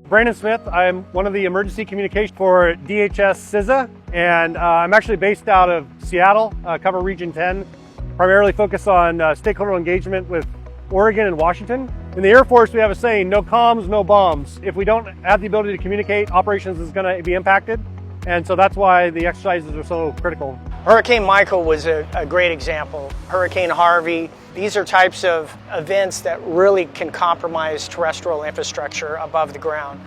Brandon Smith. I'm one of the emergency communications for DHS CSCE, and I'm actually based out of Seattle, cover Region 10, primarily focus on stakeholder engagement with Oregon and Washington. In the Air Force, we have a saying, no comms, no bombs. If we don't have the ability to communicate, operations is going to be impacted. And so that's why the exercises are so critical. Hurricane Michael was a great example. Hurricane Harvey, these are types of events that really can compromise terrestrial infrastructure above the ground.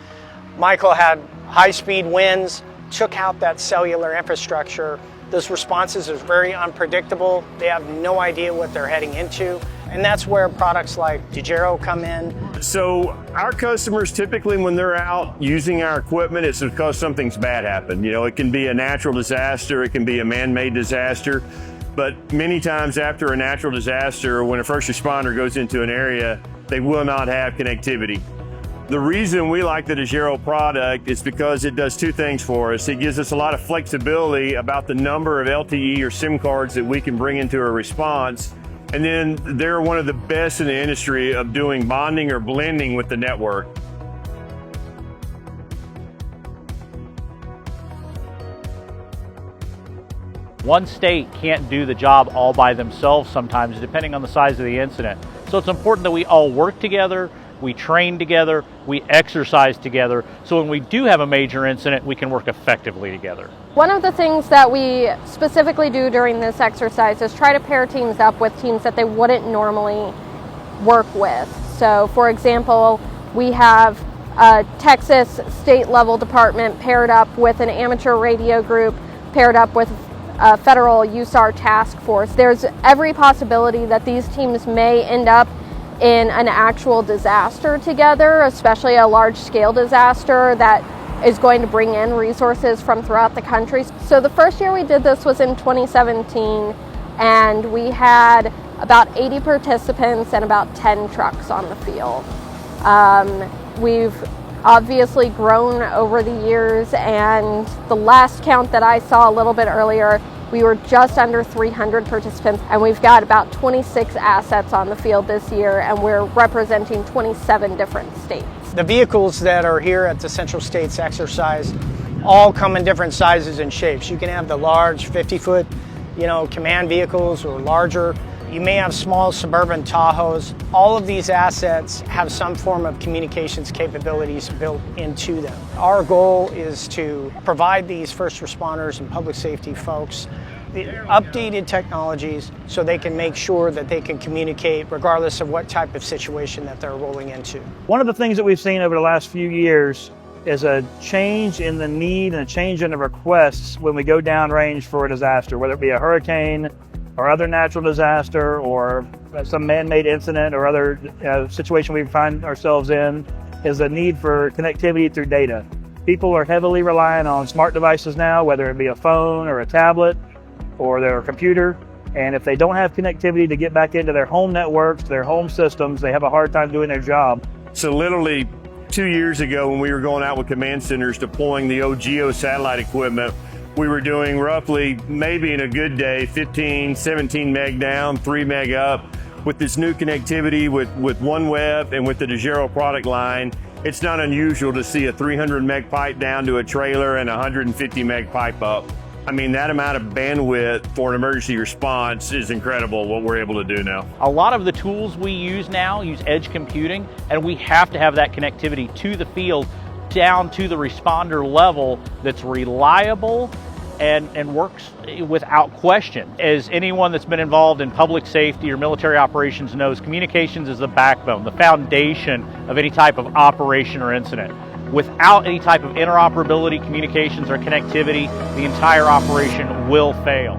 Michael had high-speed winds, took out that cellular infrastructure. Those responses are very unpredictable. They have no idea what they're heading into. And that's where products like Dejero come in. So our customers typically, when they're out using our equipment, it's because something's bad happened. You know, it can be a natural disaster, it can be a man-made disaster, but many times after a natural disaster, when a first responder goes into an area, they will not have connectivity. The reason we like the Dejero product is because it does two things for us. It gives us a lot of flexibility about the number of LTE or SIM cards that we can bring into a response. And then they're one of the best in the industry of doing bonding or blending with the network. One state can't do the job all by themselves sometimes, depending on the size of the incident. So it's important that we all work together, we train together, we exercise together, so when we do have a major incident, we can work effectively together. One of the things that we specifically do during this exercise is try to pair teams up with teams that they wouldn't normally work with. So for example, we have a Texas state level department paired up with an amateur radio group, paired up with a federal USAR task force. There's every possibility that these teams may end up in an actual disaster together, especially a large-scale disaster that is going to bring in resources from throughout the country. So the first year we did this was in 2017, and we had about 80 participants and about 10 trucks on the field. We've obviously grown over the years, and the last count that I saw a little bit earlier, we were just under 300 participants, and we've got about 26 assets on the field this year, and we're representing 27 different states. The vehicles that are here at the Central States exercise all come in different sizes and shapes. You can have the large 50-foot, command vehicles, or larger. You may have small suburban Tahoes. All of these assets have some form of communications capabilities built into them. Our goal is to provide these first responders and public safety folks the updated technologies so they can make sure that they can communicate regardless of what type of situation that they're rolling into. One of the things that we've seen over the last few years is a change in the need and a change in the requests when we go downrange for a disaster, whether it be a hurricane or other natural disaster or some man-made incident or other situation we find ourselves in, is a need for connectivity through data. People are heavily relying on smart devices now, whether it be a phone or a tablet or their computer, and if they don't have connectivity to get back into their home networks, their home systems, they have a hard time doing their job. So literally 2 years ago when we were going out with command centers deploying the old GEO satellite equipment, we were doing roughly, maybe in a good day, 15, 17 meg down, 3 meg up. With this new connectivity with OneWeb and with the Dejero product line, it's not unusual to see a 300 meg pipe down to a trailer and a 150 meg pipe up. I mean, that amount of bandwidth for an emergency response is incredible what we're able to do now. A lot of the tools we use now use edge computing, and we have to have that connectivity to the field down to the responder level that's reliable and works without question. As anyone that's been involved in public safety or military operations knows, communications is the backbone, the foundation of any type of operation or incident. Without any type of interoperability, communications, or connectivity, the entire operation will fail.